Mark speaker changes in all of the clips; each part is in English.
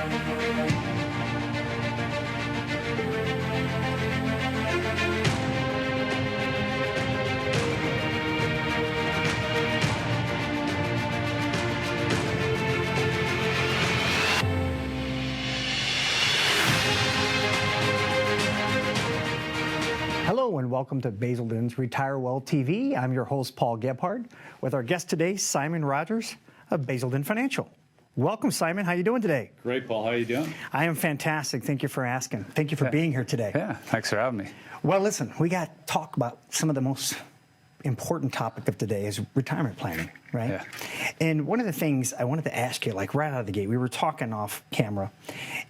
Speaker 1: Hello and welcome to Basildon's Retire Well TV. I'm your host, Paul Gebhardt, with our guest today, Simon Rogers of Basildon Financial. Welcome, Simon. How are you doing today?
Speaker 2: Great, Paul. How are you doing?
Speaker 1: I am fantastic. Thank you for asking. Thank you for being here today.
Speaker 2: Yeah, thanks for having me.
Speaker 1: Well, listen, we got to talk about some of the most important topic of today is retirement planning, right?
Speaker 2: Yeah.
Speaker 1: And one of the things I wanted to ask you, like right out of the gate, we were talking off camera,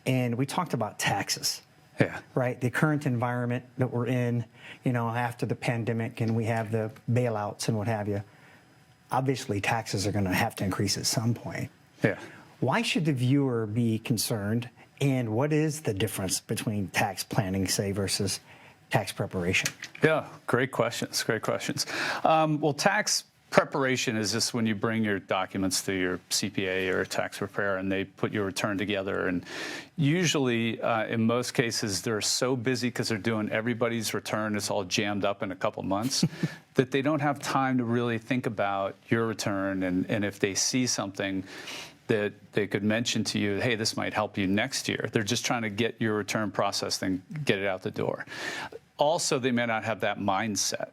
Speaker 1: and we talked about taxes.
Speaker 2: Yeah.
Speaker 1: Right. The current environment that we're in, you know, after the pandemic and we have the bailouts and what have you, obviously taxes are going to have to increase at some point.
Speaker 2: Yeah.
Speaker 1: Why should the viewer be concerned? And what is the difference between tax planning, say, versus tax preparation?
Speaker 2: Yeah. Great questions. Great questions. Well, tax preparation is just when you bring your documents to your CPA or tax preparer and they put your return together. And usually, in most cases, they're so busy because they're doing everybody's return. It's all jammed up in a couple months that they don't have time to really think about your return. And if they see something that they could mention to you, hey, this might help you next year. They're just trying to get your return processed and get it out the door. Also, they may not have that mindset.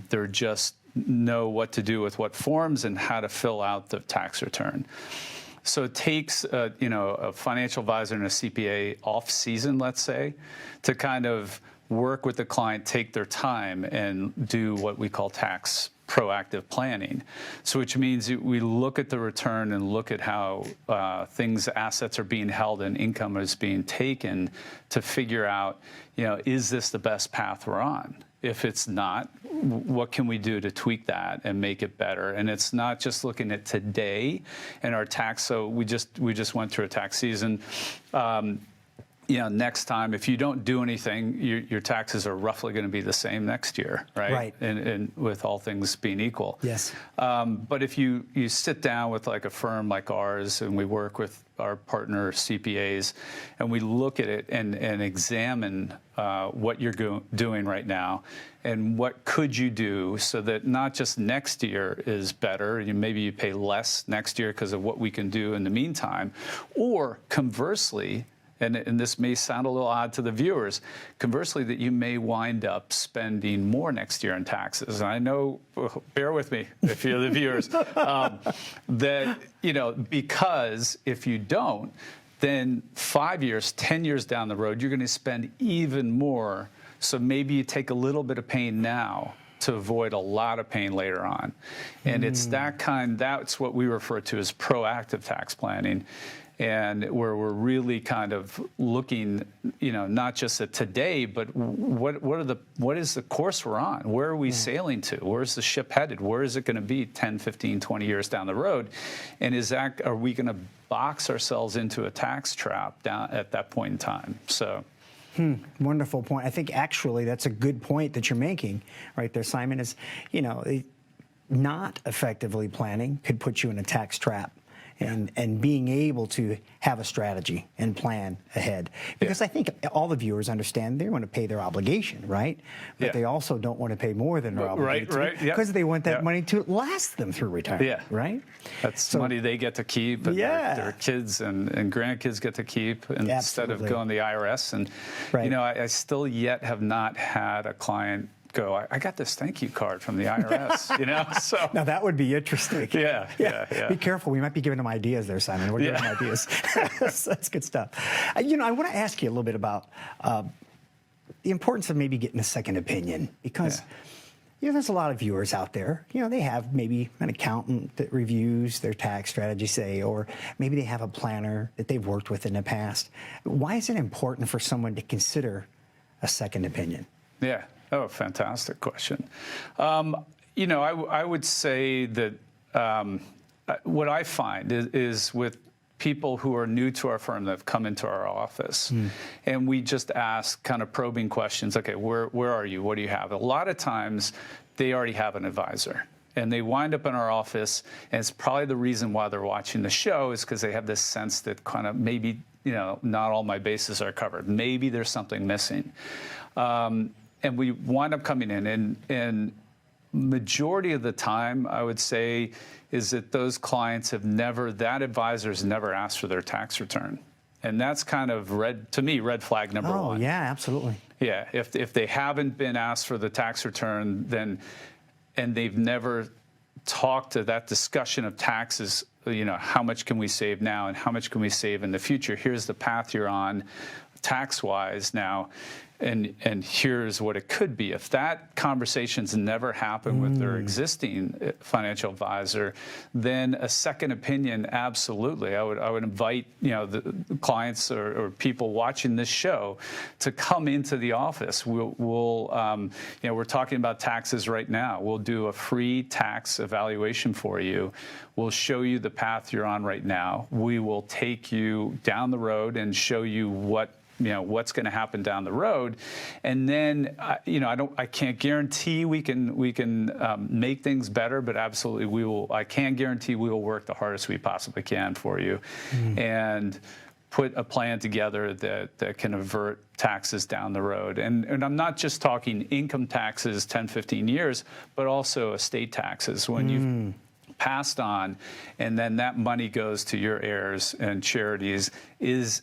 Speaker 2: They're just know what to do with what forms and how to fill out the tax return. So it takes a financial advisor and a CPA off season, let's say, to kind of work with the client, take their time and do what we call tax proactive planning. So which means we look at the return and look at how assets are being held and income is being taken to figure out, is this the best path we're on? If it's not, what can we do to tweak that and make it better? And it's not just looking at today and our tax. So we just went through a tax season. Next time, if you don't do anything, your taxes are roughly going to be the same next year, right?
Speaker 1: Right.
Speaker 2: And with all things being equal.
Speaker 1: Yes.
Speaker 2: But if you sit down with like a firm like ours, and we work with our partner CPAs, and we look at it and examine what you're doing right now, and what could you do so that not just next year is better, maybe you pay less next year because of what we can do in the meantime, or conversely, and this may sound a little odd to the viewers, conversely, that you may wind up spending more next year in taxes. And I know, bear with me if you're the viewers, that, because if you don't, then 5 years, 10 years down the road, you're going to spend even more. So maybe you take a little bit of pain now to avoid a lot of pain later on. And it's that's what we refer to as proactive tax planning. And where we're really kind of looking, not just at today, but what is the course we're on? Where are we sailing to? Where's the ship headed? Where is it going to be 10, 15, 20 years down the road? And are we going to box ourselves into a tax trap down at that point in time? So.
Speaker 1: Wonderful point. I think actually that's a good point that you're making right there, Simon, is, not effectively planning could put you in a tax trap. And being able to have a strategy and plan ahead. Because I think all the viewers understand they want to pay their obligation, right? But they also don't want to pay more than their obligation.
Speaker 2: Right.
Speaker 1: Because they want that money to last them through retirement, right?
Speaker 2: That's money they get to keep, and their kids and grandkids get to keep instead of going to the IRS. And, I still yet have not had a client go, I got this thank you card from the IRS, So
Speaker 1: now that would be interesting.
Speaker 2: Yeah.
Speaker 1: Be careful. We might be giving them ideas there, Simon. We're giving them ideas. That's good stuff. I want to ask you a little bit about the importance of maybe getting a second opinion because, there's a lot of viewers out there. They have maybe an accountant that reviews their tax strategy, say, or maybe they have a planner that they've worked with in the past. Why is it important for someone to consider a second opinion?
Speaker 2: Yeah. Oh, fantastic question. I would say that what I find is with people who are new to our firm that have come into our office, and we just ask kind of probing questions. Okay, where are you? What do you have? A lot of times they already have an advisor. And they wind up in our office, and it's probably the reason why they're watching the show is because they have this sense that kind of maybe not all my bases are covered. Maybe there's something missing. And we wind up coming in, and majority of the time, I would say, is that those clients that advisor's never asked for their tax return. And that's kind of red flag number one.
Speaker 1: Oh, yeah, absolutely.
Speaker 2: Yeah, if they haven't been asked for the tax return, and they've never talked to that discussion of taxes, how much can we save now and how much can we save in the future? Here's the path you're on tax-wise now, and here's what it could be. If that conversation's never happened with their existing financial advisor, then a second opinion, absolutely. I would invite the clients or people watching this show to come into the office. We're talking about taxes right now. We'll do a free tax evaluation for you. We'll show you the path you're on right now. We will take you down the road and show you what's going to happen down the road, and then I can't guarantee we can make things better, but absolutely we will. I can guarantee we will work the hardest we possibly can for you, and put a plan together that can avert taxes down the road. And I'm not just talking income taxes 10, 15 years, but also estate taxes when you've passed on, and then that money goes to your heirs and charities.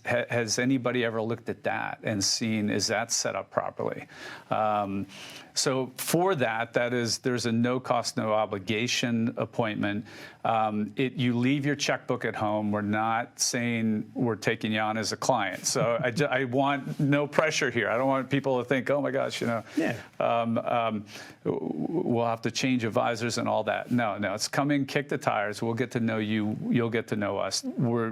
Speaker 2: Has anybody ever looked at that and seen, is that set up properly? So for there's a no cost, no obligation appointment. You leave your checkbook at home. We're not saying we're taking you on as a client. So I want no pressure here. I don't want people to think, oh my gosh, we'll have to change advisors and all that. No, it's come in, kick the tires. We'll get to know you. You'll get to know us.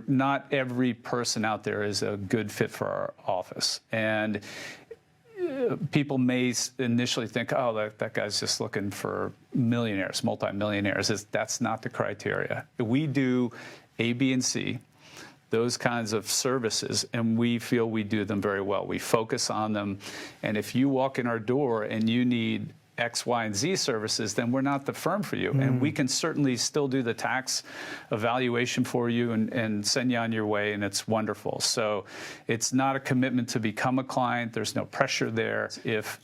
Speaker 2: Not every person out there is a good fit for our office. And people may initially think, oh, that guy's just looking for millionaires, multimillionaires. That's not the criteria. We do A, B, and C, those kinds of services, and we feel we do them very well. We focus on them. And if you walk in our door and you need X, Y, and Z services, then we're not the firm for you. And we can certainly still do the tax evaluation for you and send you on your way, and it's wonderful. So it's not a commitment to become a client. There's no pressure there. If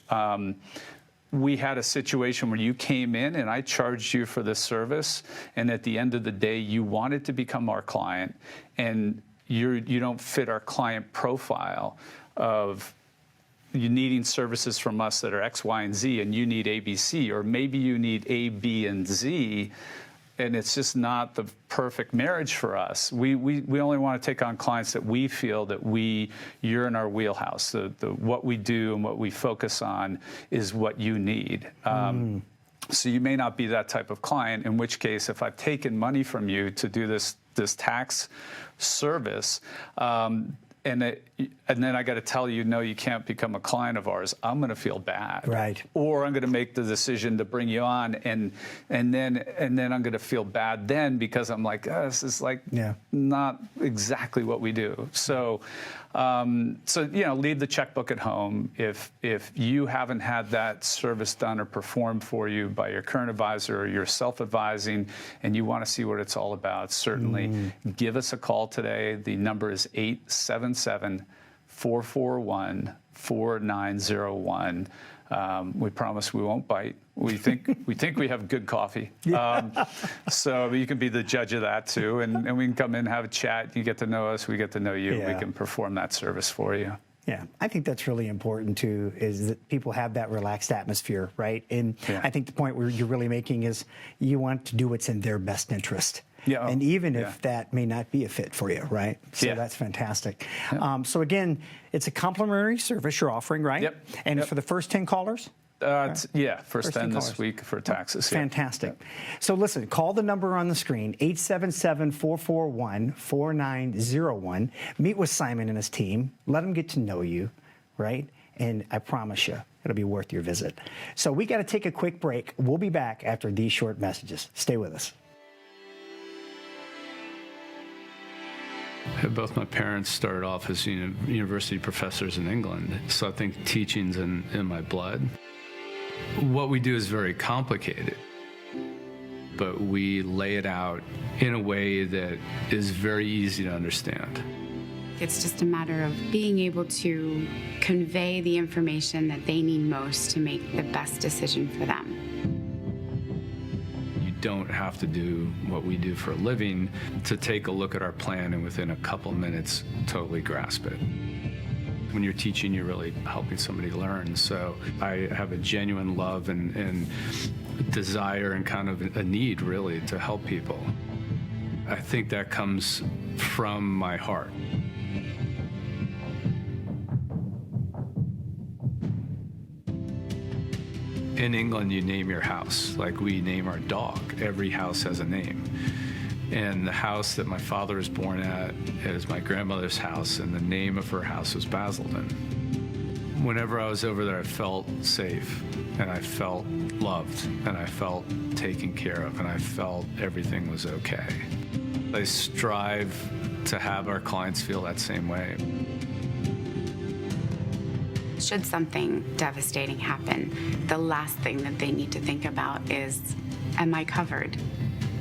Speaker 2: we had a situation where you came in and I charged you for this service, and at the end of the day, you wanted to become our client, and you don't fit our client profile of you needing services from us that are X, Y, and Z, and you need A, B, C, or maybe you need A, B, and Z, and it's just not the perfect marriage for us. We only want to take on clients that we feel that you're in our wheelhouse. What we do and what we focus on is what you need. So you may not be that type of client, in which case, if I've taken money from you to do this tax service, and then I got to tell you, no, you can't become a client of ours, I'm going to feel bad.
Speaker 1: Right.
Speaker 2: Or I'm going to make the decision to bring you on, and then I'm going to feel bad then, because I'm like, oh, this is like not exactly what we do. So leave the checkbook at home. If you haven't had that service done or performed for you by your current advisor, or you're self-advising and you want to see what it's all about, certainly give us a call today. The number is 877-441-4901. We promise we won't bite. We think we have good coffee. So you can be the judge of that too, and we can come in, have a chat. You get to know us, we get to know you. We can perform that service for you.
Speaker 1: Yeah, I think that's really important too, is that people have that relaxed atmosphere, right? And I think the point where you're really making is you want to do what's in their best interest. Yeah. And even if that may not be a fit for you, right? So that's fantastic. So again, it's a complimentary service you're offering, right? Yep. And it's for the first 10 callers?
Speaker 2: First 10 this week for taxes.
Speaker 1: Fantastic. So listen, call the number on the screen, 877-441-4901. Meet with Simon and his team. Let them get to know you, right? And I promise you, it'll be worth your visit. So we got to take a quick break. We'll be back after these short messages. Stay with us.
Speaker 3: Both my parents started off as university professors in England, so I think teaching's in my blood. What we do is very complicated, but we lay it out in a way that is very easy to understand.
Speaker 4: It's just a matter of being able to convey the information that they need most to make the best decision for them.
Speaker 3: You don't have to do what we do for a living to take a look at our plan and within a couple minutes totally grasp it. When you're teaching, you're really helping somebody learn. So I have a genuine love and desire and kind of a need, really, to help people. I think that comes from my heart. In England, you name your house like we name our dog. Every house has a name. And the house that my father was born at is my grandmother's house, and the name of her house was Basildon. Whenever I was over there, I felt safe, and I felt loved, and I felt taken care of, and I felt everything was okay. I strive to have our clients feel that same way.
Speaker 4: Should something devastating happen, the last thing that they need to think about is, am I covered?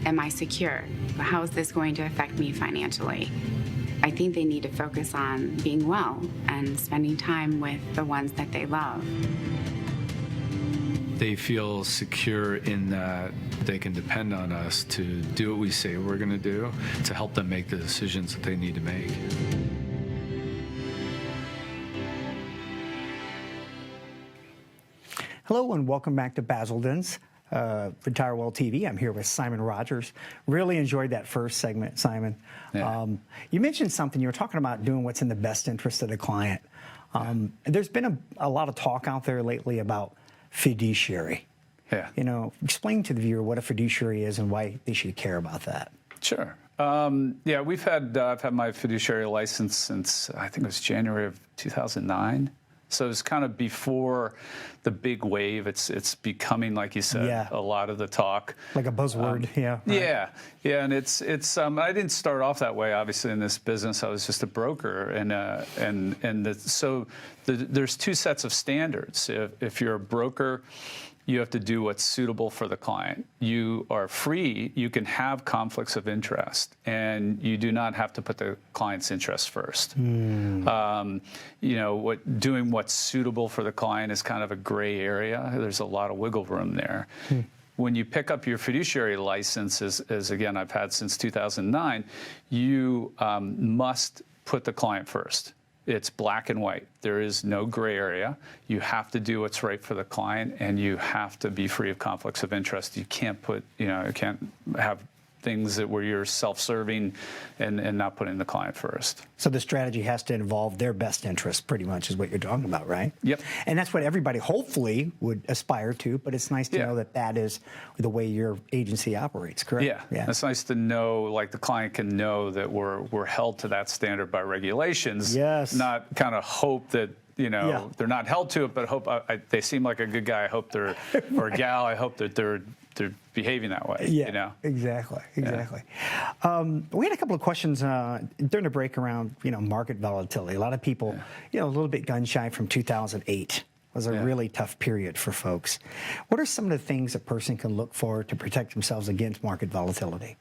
Speaker 4: Am I secure? How is this going to affect me financially? I think they need to focus on being well and spending time with the ones that they love.
Speaker 3: They feel secure in that they can depend on us to do what we say we're going to do, to help them make the decisions that they need to make.
Speaker 1: Hello and welcome back to Basildon's Retire Well TV. I'm here with Simon Rogers. Really enjoyed that first segment, Simon.
Speaker 2: Yeah.
Speaker 1: You mentioned something. You were talking about doing what's in the best interest of the client. There's been a lot of talk out there lately about fiduciary.
Speaker 2: Yeah.
Speaker 1: You know, explain to the viewer what a fiduciary is and why they should care about that.
Speaker 2: Sure. Yeah, I've had my fiduciary license since I think it was January of 2009. So it's kind of before the big wave. It's becoming, like you said, a lot of the talk.
Speaker 1: Like a buzzword, yeah. Right.
Speaker 2: Yeah, and it's. I didn't start off that way. Obviously, in this business, I was just a broker, there's two sets of standards. If you're a broker, you have to do what's suitable for the client. You are free. You can have conflicts of interest, and you do not have to put the client's interest first. Doing what's suitable for the client is kind of a gray area. There's a lot of wiggle room there. When you pick up your fiduciary license, as again I've had since 2009, you must put the client first. It's black and white. There is no gray area. You have to do what's right for the client, and you have to be free of conflicts of interest. You can't you can't have things where you're self-serving and not putting the client first.
Speaker 1: So the strategy has to involve their best interest, pretty much, is what you're talking about, right?
Speaker 2: Yep.
Speaker 1: And that's what everybody hopefully would aspire to, but it's nice to know that that is the way your agency operates, correct?
Speaker 2: Yeah. It's nice to know, like the client can know that we're held to that standard by regulations.
Speaker 1: Yes.
Speaker 2: Not kind of hope that they're not held to it, but hope they seem like a good guy. I hope they're or a gal. I hope that they're behaving that way.
Speaker 1: Yeah, exactly. We had a couple of questions during the break around market volatility. A lot of people, a little bit gun shy from 2008. Was a really tough period for folks. What are some of the things a person can look for to protect themselves against market volatility?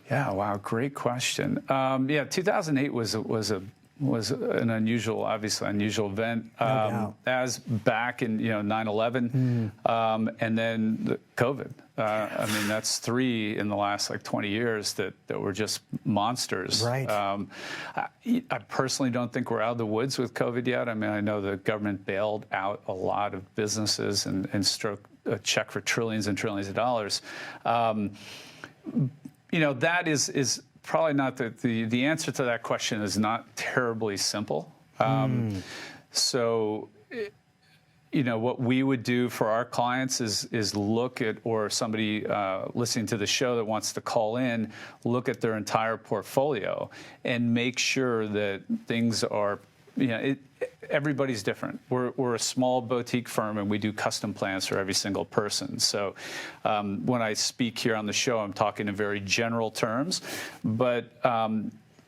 Speaker 2: Yeah, wow, great question. 2008 was an unusual event.
Speaker 1: No doubt.
Speaker 2: As back in 9/11, and then the COVID. That's three in the last 20 years that were just monsters.
Speaker 1: Right.
Speaker 2: I personally don't think we're out of the woods with COVID yet. I know the government bailed out a lot of businesses and struck a check for trillions and trillions of dollars. That is probably not the answer to that question is not terribly simple. So, what we would do for our clients is look at, or somebody listening to the show that wants to call in, look at their entire portfolio and make sure that things are, everybody's different. We're a small boutique firm, and we do custom plans for every single person. So when I speak here on the show, I'm talking in very general terms, but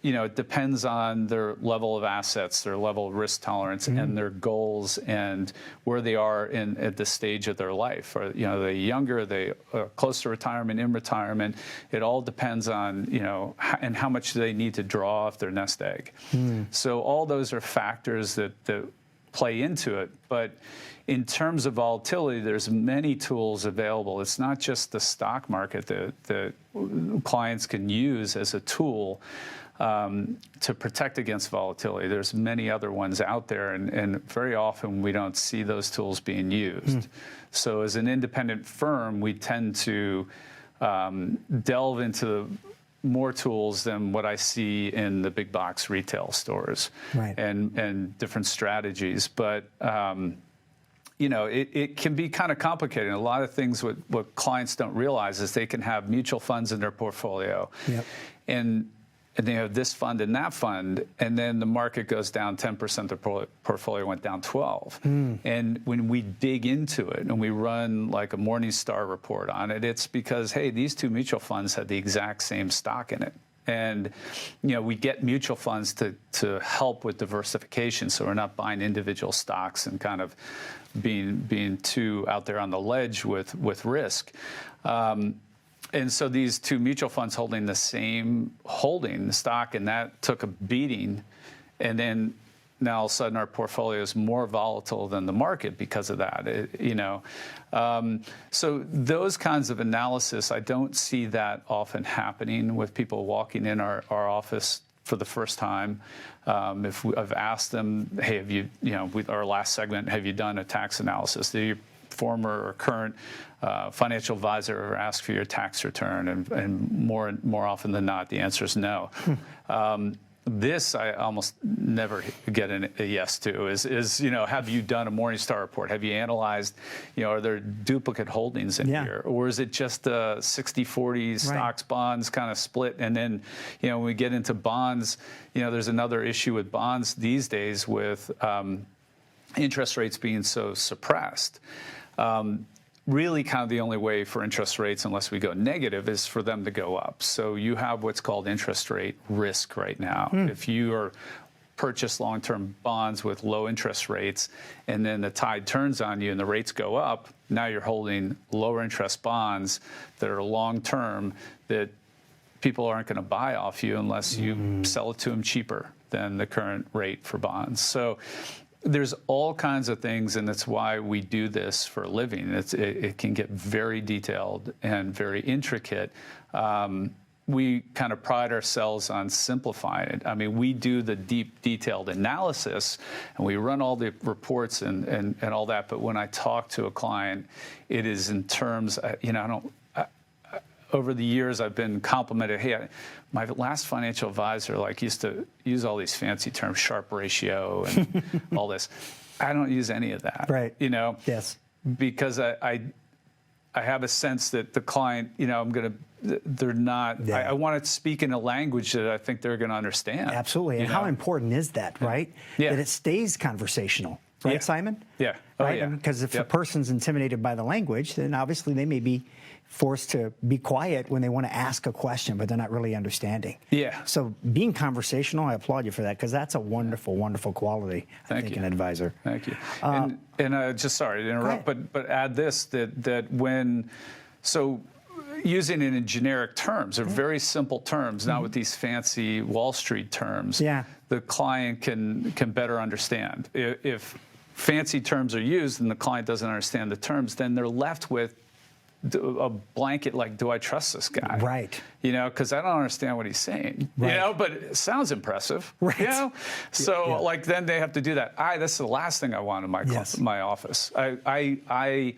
Speaker 2: it depends on their level of assets, their level of risk tolerance, and their goals, and where they are at this stage of their life. Are they younger? Are they close to retirement? In retirement? It all depends on and how much do they need to draw off their nest egg. So all those are factors that play into it. But in terms of volatility, there's many tools available. It's not just the stock market that clients can use as a tool to protect against volatility. There's many other ones out there, and very often we don't see those tools being used. So as an independent firm, we tend to delve into more tools than what I see in the big box retail stores,
Speaker 1: right,
Speaker 2: and different strategies. But it can be kind of complicated. A lot of things what clients don't realize is they can have mutual funds in their portfolio, and they have this fund and that fund, and then the market goes down 10%, their portfolio went down 12%. And when we dig into it and we run like a Morningstar report on it, it's because, hey, these two mutual funds had the exact same stock in it. And we get mutual funds to help with diversification, so we're not buying individual stocks and kind of being too out there on the ledge with risk. And so these two mutual funds holding the same stock, and that took a beating, and then now all of a sudden our portfolio is more volatile than the market because of that. So those kinds of analysis, I don't see that often happening with people walking in our office for the first time. If I've asked them, hey, have you, with our last segment, have you done a tax analysis? Did your former or current financial advisor ever ask for your tax return? And more often than not, the answer is no. This I almost never get a yes to is have you done a Morningstar report? Have you analyzed, are there duplicate holdings in here? Or is it just 60-40 stocks, bonds kind of split? And then, when we get into bonds, there's another issue with bonds these days with interest rates being so suppressed. Really kind of the only way for interest rates, unless we go negative, is for them to go up. So you have what's called interest rate risk right now. If you are purchase long-term bonds with low interest rates, and then the tide turns on you and the rates go up, now you're holding lower interest bonds that are long-term that people aren't going to buy off you unless you sell it to them cheaper than the current rate for bonds. So there's all kinds of things, and that's why we do this for a living. It can get very detailed and very intricate. We kind of pride ourselves on simplifying it. I mean, we do the deep, detailed analysis, and we run all the reports and all that. But when I talk to a client, it is in terms, over the years, I've been complimented. Hey, my last financial advisor used to use all these fancy terms, Sharpe ratio and all this. I don't use any of that.
Speaker 1: Right.
Speaker 2: Yes. Because I have a sense that the client, they're not. Yeah. I want to speak in a language that I think they're going to understand.
Speaker 1: Absolutely. And how important is that, right?
Speaker 2: Yeah.
Speaker 1: That it stays conversational, right, Simon?
Speaker 2: Yeah. Oh,
Speaker 1: right?
Speaker 2: yeah.
Speaker 1: Because if a person's intimidated by the language, then obviously they may be forced to be quiet when they want to ask a question, but they're not really understanding.
Speaker 2: Yeah.
Speaker 1: So being conversational, I applaud you for that, because that's a wonderful, wonderful quality, I think, an advisor.
Speaker 2: Thank you. And just sorry to interrupt, but add this, that when, so using it in generic terms, or very simple terms, not with these fancy Wall Street terms, the client can better understand. If fancy terms are used and the client doesn't understand the terms, then they're left with a blanket like, do I trust this guy?
Speaker 1: Right.
Speaker 2: Because I don't understand what he's saying.
Speaker 1: Right.
Speaker 2: But it sounds impressive.
Speaker 1: Right.
Speaker 2: So then they have to do that. That's the last thing I want in my office. I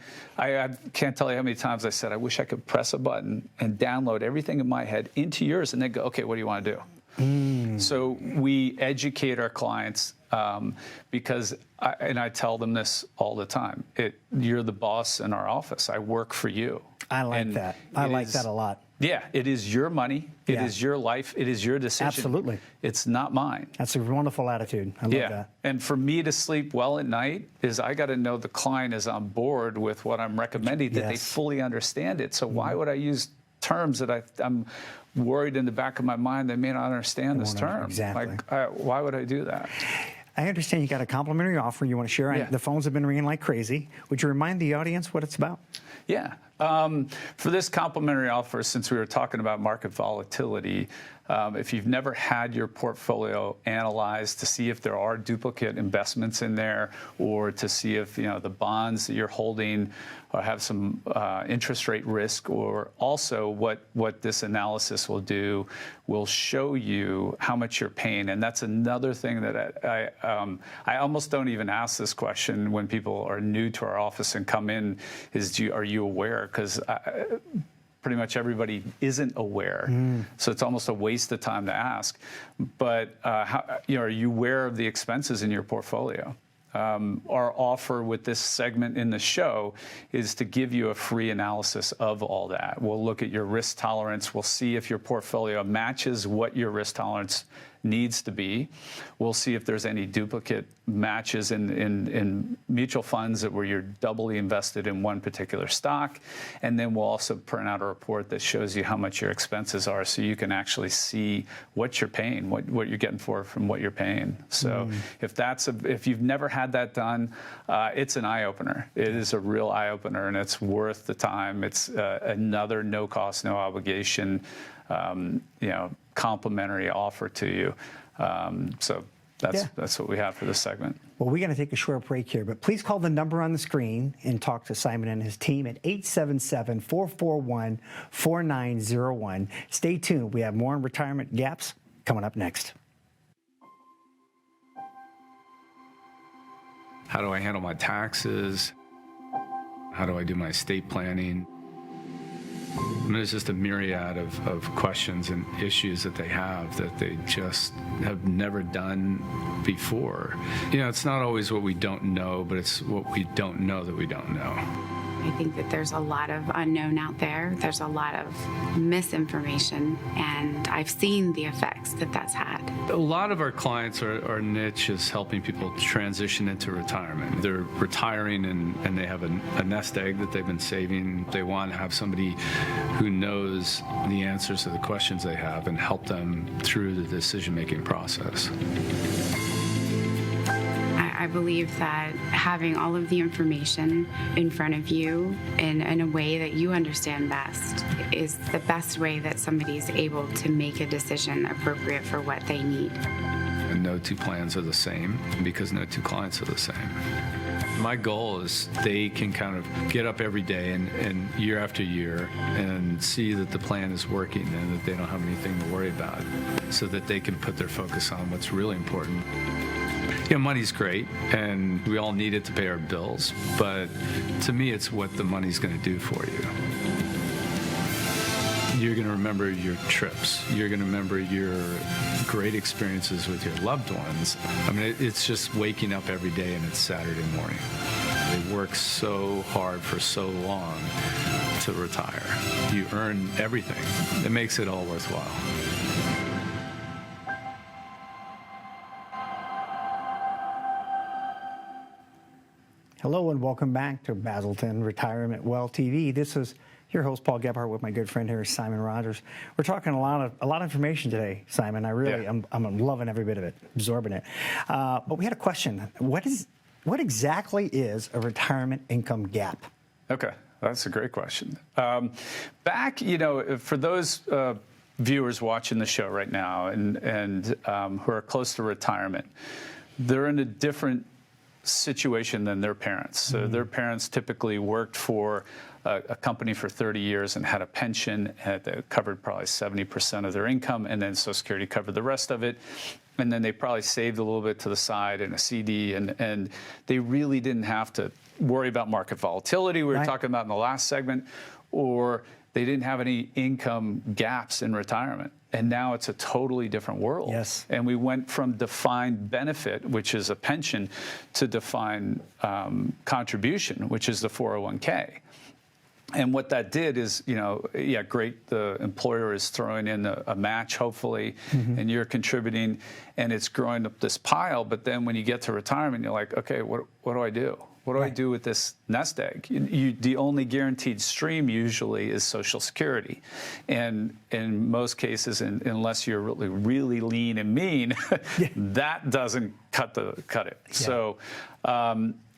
Speaker 2: can't tell you how many times I said, I wish I could press a button and download everything in my head into yours, and then go, okay, what do you want to do? So we educate our clients. Because I tell them this all the time. You're the boss in our office. I work for you.
Speaker 1: I like that. I like that a lot.
Speaker 2: Yeah, it is your money. It is your life. It is your decision.
Speaker 1: Absolutely.
Speaker 2: It's not mine.
Speaker 1: That's a wonderful attitude. I love that.
Speaker 2: And for me to sleep well at night is I got to know the client is on board with what I'm recommending, that they fully understand it. So why would I use terms that I'm worried in the back of my mind they may not understand this term.
Speaker 1: Exactly.
Speaker 2: Like, why would I do that?
Speaker 1: I understand you got a complimentary offer you want to share.
Speaker 2: Yeah.
Speaker 1: The phones have been ringing like crazy. Would you remind the audience what it's about?
Speaker 2: Yeah. For this complimentary offer, since we were talking about market volatility, if you've never had your portfolio analyzed to see if there are duplicate investments in there, or to see if the bonds that you're holding have some interest rate risk, or also what this analysis will do will show you how much you're paying. And that's another thing that I almost don't even ask this question when people are new to our office and come in, are you aware? Because pretty much everybody isn't aware. So it's almost a waste of time to ask. But are you aware of the expenses in your portfolio? Our offer with this segment in the show is to give you a free analysis of all that. We'll look at your risk tolerance. We'll see if your portfolio matches what your risk tolerance needs to be. We'll see if there's any duplicate matches in mutual funds where you're doubly invested in one particular stock. And then we'll also print out a report that shows you how much your expenses are, so you can actually see what you're paying, what you're getting from what you're paying. So if you've never had that done, it's an eye-opener. It is a real eye-opener, and it's worth the time. It's another no cost, no obligation complimentary offer to you. So that's what we have for this segment.
Speaker 1: Well, we're going to take a short break here, but please call the number on the screen and talk to Simon and his team at 877-441-4901. Stay tuned. We have more on retirement gaps coming up next.
Speaker 3: How do I handle my taxes? How do I do my estate planning? I mean, there's just a myriad of questions and issues that they have that they just have never done before. It's not always what we don't know, but it's what we don't know that we don't know.
Speaker 4: I think that there's a lot of unknown out there. There's a lot of misinformation, and I've seen the effects that that's had.
Speaker 3: A lot of our clients, our niche is helping people transition into retirement. They're retiring and they have a nest egg that they've been saving. They want to have somebody who knows the answers to the questions they have and help them through the decision-making process.
Speaker 4: I believe that having all of the information in front of you in a way that you understand best is the best way that somebody's able to make a decision appropriate for what they need.
Speaker 3: And no two plans are the same because no two clients are the same. My goal is they can kind of get up every day and year after year and see that the plan is working and that they don't have anything to worry about, so that they can put their focus on what's really important. Money's great, and we all need it to pay our bills, but to me, it's what the money's going to do for you. You're going to remember your trips. You're going to remember your great experiences with your loved ones. I mean, it's just waking up every day and it's Saturday morning. They work so hard for so long to retire. You earn everything. It makes it all worthwhile.
Speaker 1: Hello and welcome back to Basildon Retirement Well TV. This is your host, Paul Gebhardt, with my good friend here, Simon Rogers. We're talking a lot of information today, Simon. I'm loving every bit of it, absorbing it. But we had a question. What exactly is a retirement income gap?
Speaker 2: Okay, that's a great question. Back, for those viewers watching the show right now and who are close to retirement, they're in a different situation than their parents. So their parents typically worked for a company for 30 years and had a pension that covered probably 70% of their income, and then Social Security covered the rest of it. And then they probably saved a little bit to the side in a CD, and they really didn't have to worry about market volatility we were talking about in the last segment, or they didn't have any income gaps in retirement. And now it's a totally different world.
Speaker 1: Yes.
Speaker 2: And we went from defined benefit, which is a pension, to defined contribution, which is the 401k. And what that did is, yeah, great. The employer is throwing in a match, hopefully, and you're contributing, and it's growing up this pile. But then when you get to retirement, you're like, okay, what do I do? What do I do with this nest egg? The only guaranteed stream usually is Social Security, and in most cases, unless you're really, really lean and mean, that doesn't cut it. Yeah.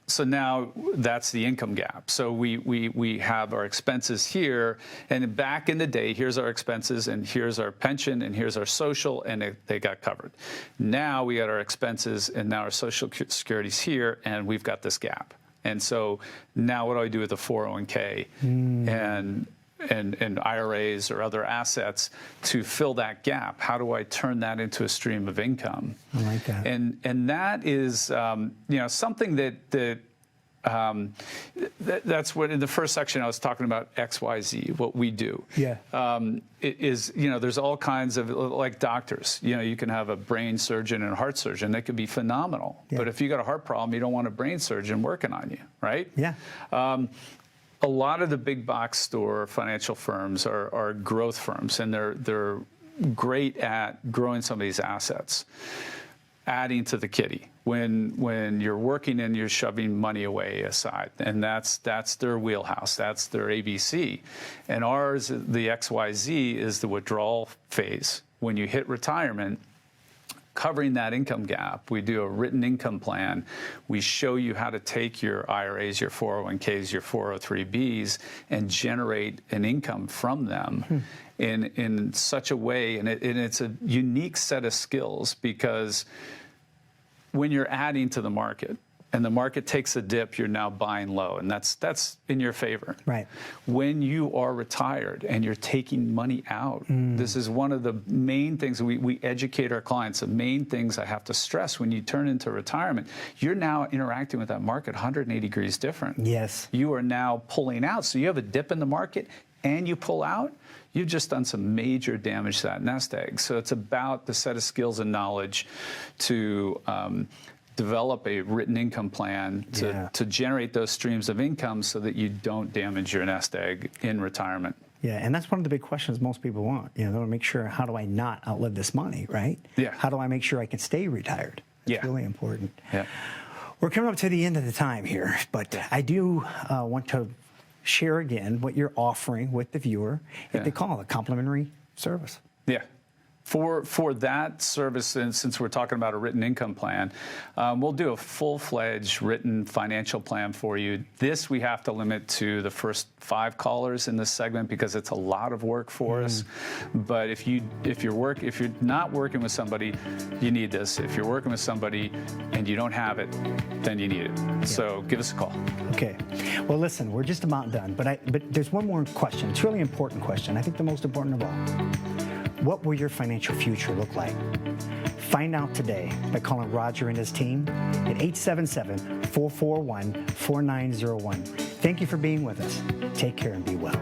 Speaker 2: So now that's the income gap. So we have our expenses here, and back in the day, here's our expenses, and here's our pension, and here's our social, and they got covered. Now we got our expenses, and now our Social Security's here, and we've got this gap. And so now what do I do with the 401k and IRAs or other assets to fill that gap? How do I turn that into a stream of income?
Speaker 1: I like that.
Speaker 2: And that is something that's what in the first section I was talking about XYZ, what we do.
Speaker 1: Yeah.
Speaker 2: There's all kinds of, like doctors. You can have a brain surgeon and a heart surgeon. They could be phenomenal. Yeah. But if you got a heart problem, you don't want a brain surgeon working on you, right?
Speaker 1: Yeah.
Speaker 2: A lot of the big box store financial firms are growth firms, and they're great at growing some of these assets, adding to the kitty. When you're working and you're shoving money away aside, and that's their wheelhouse, that's their ABC. And ours, the XYZ, is the withdrawal phase. When you hit retirement, covering that income gap, we do a written income plan. We show you how to take your IRAs, your 401ks, your 403bs, and generate an income from them in such a way, and it's a unique set of skills, because when you're adding to the market and the market takes a dip, you're now buying low, and that's in your favor.
Speaker 1: Right.
Speaker 2: When you are retired and you're taking money out, this is one of the main things we educate our clients. The main things I have to stress: when you turn into retirement, you're now interacting with that market 180 degrees different.
Speaker 1: Yes.
Speaker 2: You are now pulling out. So you have a dip in the market and you pull out, you've just done some major damage to that nest egg. So it's about the set of skills and knowledge to develop a written income plan to generate those streams of income so that you don't damage your nest egg in retirement.
Speaker 1: Yeah, and that's one of the big questions most people want. They want to make sure, how do I not outlive this money, right?
Speaker 2: Yeah.
Speaker 1: How do I make sure I can stay retired? It's really important.
Speaker 2: Yeah.
Speaker 1: We're coming up to the end of the time here, but I do want to share again what you're offering with the viewer if they call a complimentary service.
Speaker 2: Yeah. For that service, and since we're talking about a written income plan, we'll do a full-fledged written financial plan for you. This we have to limit to the first 5 callers in this segment because it's a lot of work for us. But if you're not working with somebody, you need this. If you're working with somebody and you don't have it, then you need it. Yeah. So give us a call. Okay. Well, listen, we're just about done, but there's one more question. It's a really important question. I think the most important of all. What will your financial future look like? Find out today by calling Roger and his team at 877-441-4901. Thank you for being with us. Take care and be well.